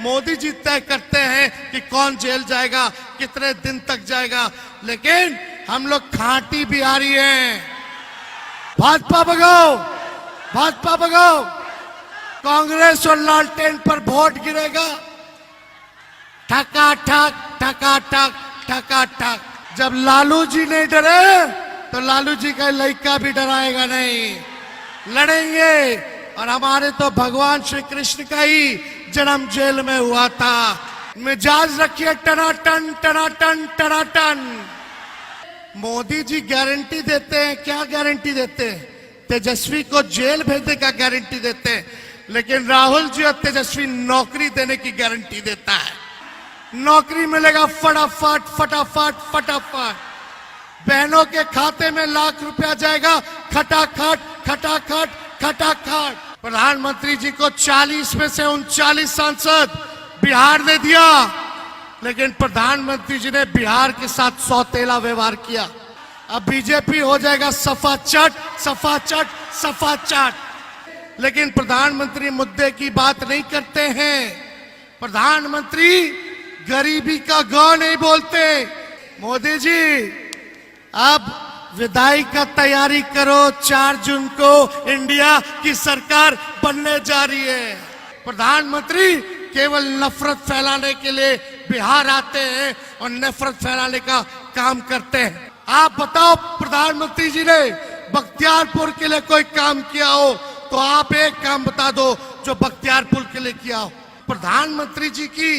मोदी जी तय करते हैं कि कौन जेल जाएगा, कितने दिन तक जाएगा। लेकिन हम लोग खांटी बिहारी हैं। भाजपा भगाओ, भाजपा भगाओ। कांग्रेस और लालटेन पर वोट गिरेगा, ठका ठक ठका ठक ठका ठक। जब लालू जी नहीं डरे तो लालू जी का लड़का भी डराएगा नहीं। लड़ेंगे। और हमारे तो भगवान श्री कृष्ण का ही जन्म जेल में हुआ था। मिजाज रखिए टनाटन टनाटन टनाटन। मोदी जी गारंटी देते हैं, क्या गारंटी देते हैं? तेजस्वी को जेल भेजने का गारंटी देते हैं, लेकिन राहुल जी और तेजस्वी नौकरी देने की गारंटी देता है। नौकरी मिलेगा फटाफट फटाफट फटाफट। बहनों के खाते में लाख रुपया जाएगा खटाखट खटाखट खटाखट। प्रधानमंत्री जी को 40 में से 39 सांसद बिहार ने दिया, लेकिन प्रधानमंत्री जी ने बिहार के साथ सौतेला व्यवहार किया। अब बीजेपी हो जाएगा सफा चट सफा चट सफा चट। लेकिन प्रधानमंत्री मुद्दे की बात नहीं करते हैं। प्रधानमंत्री गरीबी का ग नहीं बोलते। मोदी जी अब विदाई का तैयारी करो, 4 जून को इंडिया की सरकार बनने जा रही है। प्रधानमंत्री केवल नफरत फैलाने के लिए बिहार आते हैं और नफरत फैलाने का काम करते हैं। आप बताओ, प्रधानमंत्री जी ने बख्तियारपुर के लिए कोई काम किया हो तो आप एक काम बता दो जो बख्तियारपुर के लिए किया हो। प्रधानमंत्री जी की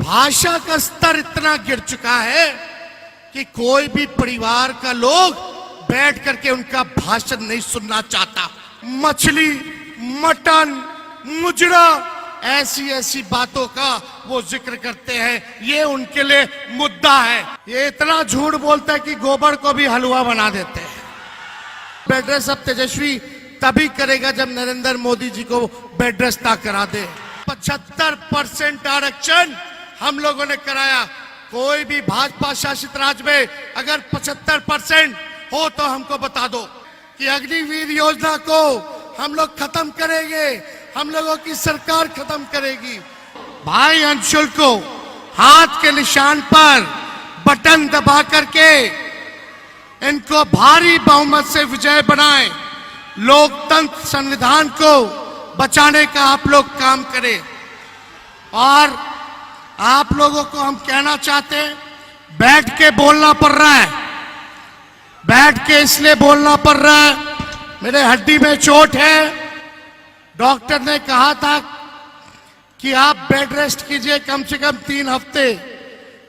भाषा का स्तर इतना गिर चुका है कि कोई भी परिवार का लोग बैठ करके उनका भाषण नहीं सुनना चाहता। मछली, मटन, मुजरा, ऐसी ऐसी बातों का वो जिक्र करते हैं। ये उनके लिए मुद्दा है। ये इतना झूठ बोलते हैं कि गोबर को भी हलवा बना देते हैं। बेड रेस्ट अब तेजस्वी तभी करेगा जब नरेंद्र मोदी जी को बेड रेस्ट ना करा दे। 75% आरक्षण हम लोगों ने कराया। कोई भी भाजपा शासित राज्य में अगर 75% हो तो हमको बता दो कि अग्निवीर योजना को हम लोग खत्म करेंगे, हम लोगों की सरकार खत्म करेगी। भाई अंशुल को हाथ के निशान पर बटन दबा करके इनको भारी बहुमत से विजय बनाएं। लोकतंत्र संविधान को बचाने का आप लोग काम करें। और आप लोगों को हम कहना चाहते हैं, बैठ के बोलना पड़ रहा है। बैठ के इसलिए बोलना पड़ रहा है, मेरे हड्डी में चोट है। डॉक्टर ने कहा था कि आप बेड रेस्ट कीजिए कम से कम 3 हफ्ते।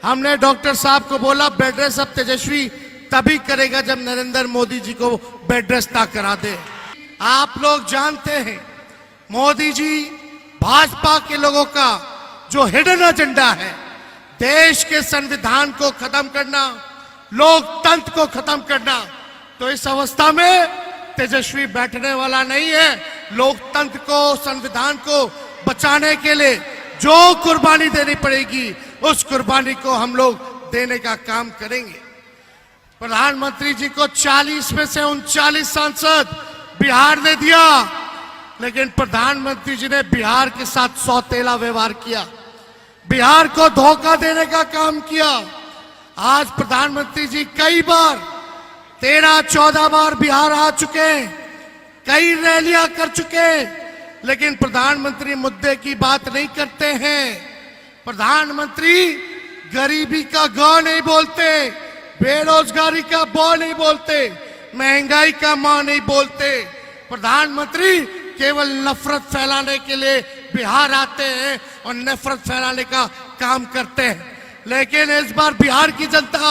हमने डॉक्टर साहब को बोला बेड रेस्ट अब तेजस्वी तभी करेगा जब नरेंद्र मोदी जी को बेड रेस्ट ना करा दे। आप लोग जानते हैं मोदी जी भाजपा के लोगों का जो हिडन एजेंडा है, देश के संविधान को खत्म करना, लोकतंत्र को खत्म करना। तो इस अवस्था में तेजस्वी बैठने वाला नहीं है। लोकतंत्र को, संविधान को बचाने के लिए जो कुर्बानी देनी पड़ेगी उस कुर्बानी को हम लोग देने का काम करेंगे। प्रधानमंत्री जी को 40 में से 39 सांसद बिहार ने दिया, लेकिन प्रधानमंत्री जी ने बिहार के साथ सौतेला व्यवहार किया, बिहार को धोखा देने का काम किया। आज प्रधानमंत्री जी कई बार 13-14 बार बिहार आ चुके, कई रैलियां कर चुके, लेकिन प्रधानमंत्री मुद्दे की बात नहीं करते हैं। प्रधानमंत्री गरीबी का ग नहीं बोलते, बेरोजगारी का ब नहीं बोलते, महंगाई का म नहीं बोलते। प्रधानमंत्री केवल नफरत फैलाने के लिए बिहार आते हैं और नफरत फैलाने का काम करते हैं। लेकिन इस बार बिहार की जनता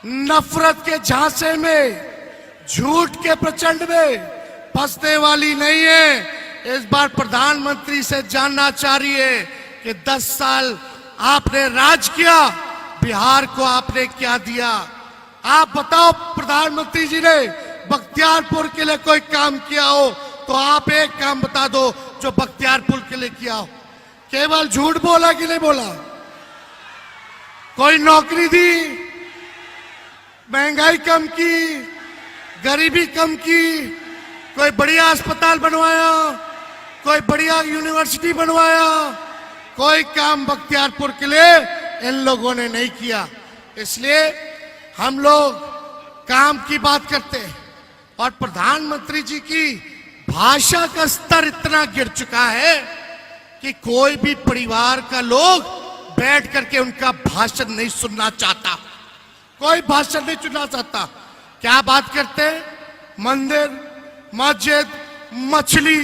नफरत के झांसे में, झूठ के प्रचंड में फंसने वाली नहीं है। इस बार प्रधानमंत्री से जानना चाह रही है कि 10 साल आपने राज किया, बिहार को आपने क्या दिया। आप बताओ, प्रधानमंत्री जी ने बख्तियारपुर के लिए कोई काम किया हो तो आप एक काम बता दो जो बख्तियारपुर के लिए किया हो। केवल झूठ बोला कि नहीं बोला? कोई नौकरी दी, महंगाई कम की, गरीबी कम की, कोई बढ़िया अस्पताल बनवाया, कोई बढ़िया यूनिवर्सिटी बनवाया, कोई काम बख्तियारपुर के लिए इन लोगों ने नहीं किया। इसलिए हम लोग काम की बात करते हैं और प्रधानमंत्री जी की भाषा का स्तर इतना गिर चुका है कि कोई भी परिवार का लोग बैठ करके उनका भाषण नहीं सुनना चाहता, कोई भाषण नहीं सुनना चाहता। क्या बात करते हैं? मंदिर, मस्जिद, मछली,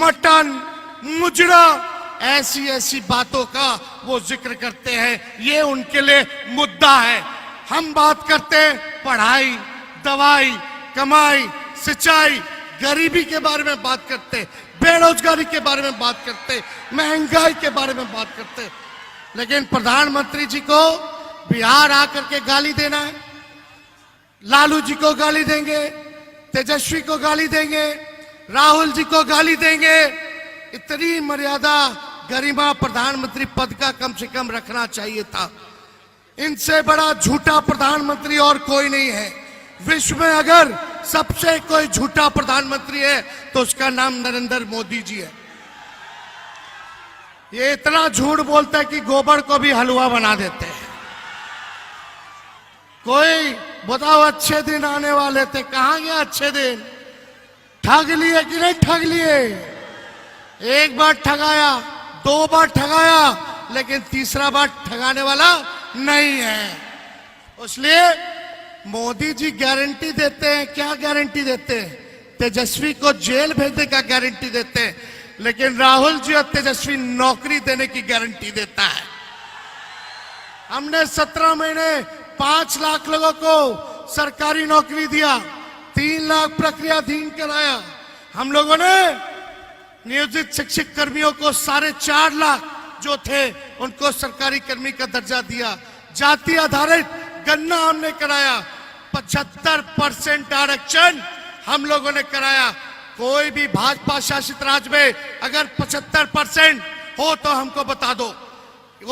मटन, मुजरा, ऐसी ऐसी बातों का वो जिक्र करते हैं, ये उनके लिए मुद्दा है। हम बात करते हैं पढ़ाई, दवाई, कमाई, सिंचाई, गरीबी के बारे में बात करते, बेरोजगारी के बारे में बात करते, महंगाई के बारे में बात करते। लेकिन प्रधानमंत्री जी को बिहार आकर के गाली देना है, लालू जी को गाली देंगे, तेजस्वी को गाली देंगे, राहुल जी को गाली देंगे। इतनी मर्यादा, गरिमा प्रधानमंत्री पद का कम से कम रखना चाहिए था। इनसे बड़ा झूठा प्रधानमंत्री और कोई नहीं है विश्व में। अगर सबसे कोई झूठा प्रधानमंत्री है तो उसका नाम नरेंद्र मोदी जी है। ये इतना झूठ बोलता है कि गोबर को भी हलवा बना देते हैं। कोई बताओ अच्छे दिन आने वाले थे, कहां गया अच्छे दिन? ठग लिए कि नहीं ठग लिए? एक बार ठगाया, दो बार ठगाया, लेकिन तीसरा बार ठगाने वाला नहीं है। इसलिए मोदी जी गारंटी देते हैं, क्या गारंटी देते हैं? तेजस्वी को जेल भेजने का गारंटी देते हैं, लेकिन राहुल जी और तेजस्वी नौकरी देने की गारंटी देता है। हमने 17 महीने 5 लाख लोगों को सरकारी नौकरी दिया, 3 लाख प्रक्रियाधीन कराया। हम लोगों ने नियोजित शिक्षक कर्मियों को 4.5 लाख जो थे उनको सरकारी कर्मी का दर्जा दिया। जाति आधारित गणना हमने कराया, 75% आरक्षण हम लोगों ने कराया। कोई भी भाजपा शासित राज्य में अगर 75% हो तो हमको बता दो।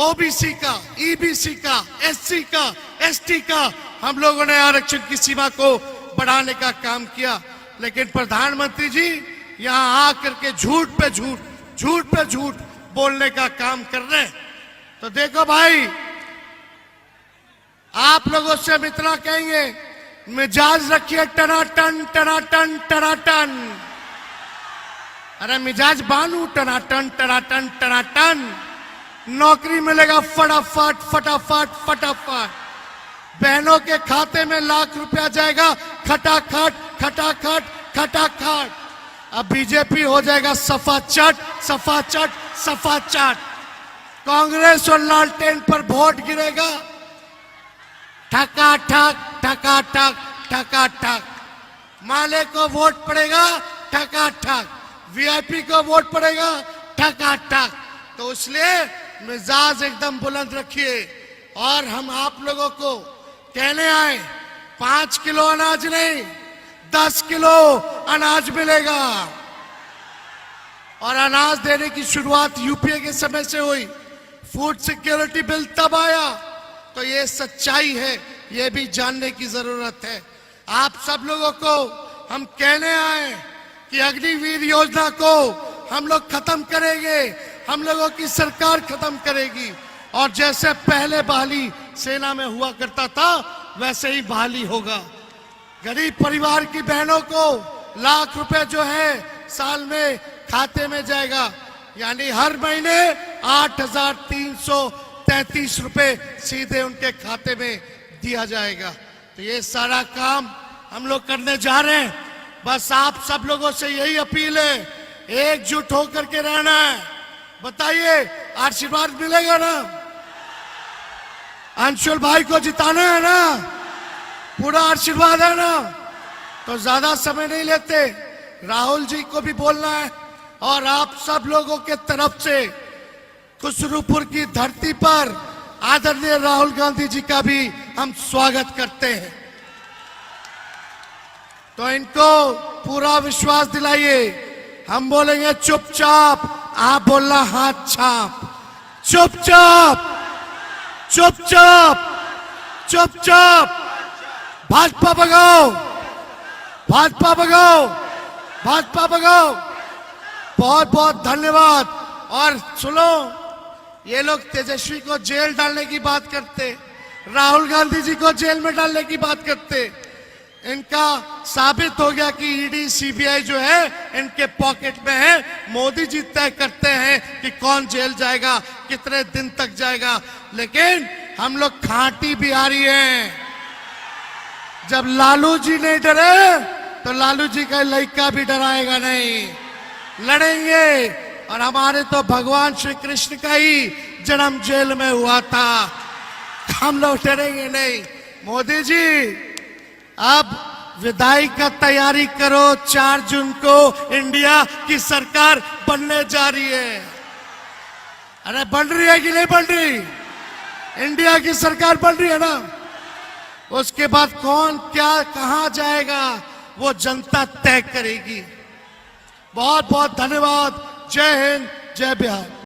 ओबीसी का, ईबीसी का, एससी का, एसटी का हम लोगों ने आरक्षण की सीमा को बढ़ाने का काम किया। लेकिन प्रधानमंत्री जी यहां आकर के झूठ पे झूठ, झूठ पे झूठ बोलने का काम कर रहे हैं। तो देखो भाई, आप लोगों से हम इतना कहेंगे, मिजाज रखिए टनाटन टनाटन टनाटन। अरे मिजाज बानू टनाटन टनाटन टनाटन। नौकरी मिलेगा फटाफट फटाफट फटाफट। बहनों के खाते में लाख रुपया जाएगा खटाखट खटाखट खटाखट। अब बीजेपी हो जाएगा सफा चट सफा चट सफा चट। कांग्रेस और लालटेन पर वोट गिरेगा ठका ठक ठका ठक ठका ठक। माले को वोट पड़ेगा ठका ठक, वीआईपी को वोट पड़ेगा ठका ठक। तो इसलिए मिजाज एकदम बुलंद रखिए। और हम आप लोगों को कहने आए, 5 किलो अनाज नहीं 10 किलो अनाज मिलेगा। और अनाज देने की शुरुआत यूपीए के समय से हुई। फूड सिक्योरिटी बिल तब आया। तो ये सच्चाई है, ये भी जानने की जरूरत है। आप सब लोगों को हम कहने आए कि अग्निवीर योजना को हम लोग खत्म करेंगे, हम लोगों की सरकार खत्म करेगी। और जैसे पहले बहाली सेना में हुआ करता था वैसे ही बहाली होगा। गरीब परिवार की बहनों को लाख रुपए जो है साल में खाते में जाएगा, यानी हर महीने 8,333 रुपए सीधे उनके खाते में दिया जाएगा। तो ये सारा काम हम लोग करने जा रहे हैं। बस आप सब लोगों से यही अपील है, एकजुट होकर के रहना है। बताइए, आशीर्वाद मिलेगा ना? अंशुल भाई को जिताना है ना? पूरा आशीर्वाद है ना? तो ज्यादा समय नहीं लेते, राहुल जी को भी बोलना है। और आप सब लोगों के तरफ से खुसरूपुर की धरती पर आदरणीय राहुल गांधी जी का भी हम स्वागत करते हैं। तो इनको पूरा विश्वास दिलाइए। हम बोलेंगे चुपचाप, आप बोलना हाथ छाप। चुपचाप चुपचाप चुपचाप। भाजपा भगाओ, भाजपा भगाओ, भाजपा भगाओ। बहुत बहुत धन्यवाद। और सुनो, ये लोग तेजस्वी को जेल डालने की बात करते, राहुल गांधी जी को जेल में डालने की बात करते। इनका साबित हो गया कि ईडी सीबीआई जो है इनके पॉकेट में है। मोदी जी तय करते हैं कि कौन जेल जाएगा, कितने दिन तक जाएगा। लेकिन हम लोग खांटी बिहारी हैं। जब लालू जी नहीं डरे तो लालू जी का लड़का भी डराएगा नहीं। लड़ेंगे, और हमारे तो भगवान श्री कृष्ण का ही जन्म जेल में हुआ था। हम लोग डरेंगे नहीं। मोदी जी अब विदाई का तैयारी करो। 4 जून को इंडिया की सरकार बनने जा रही है। अरे बन रही है कि नहीं बन रही? इंडिया की सरकार बन रही है ना। उसके बाद कौन क्या कहां जाएगा वो जनता तय करेगी। बहुत बहुत धन्यवाद। जय हिंद, जय बिहार।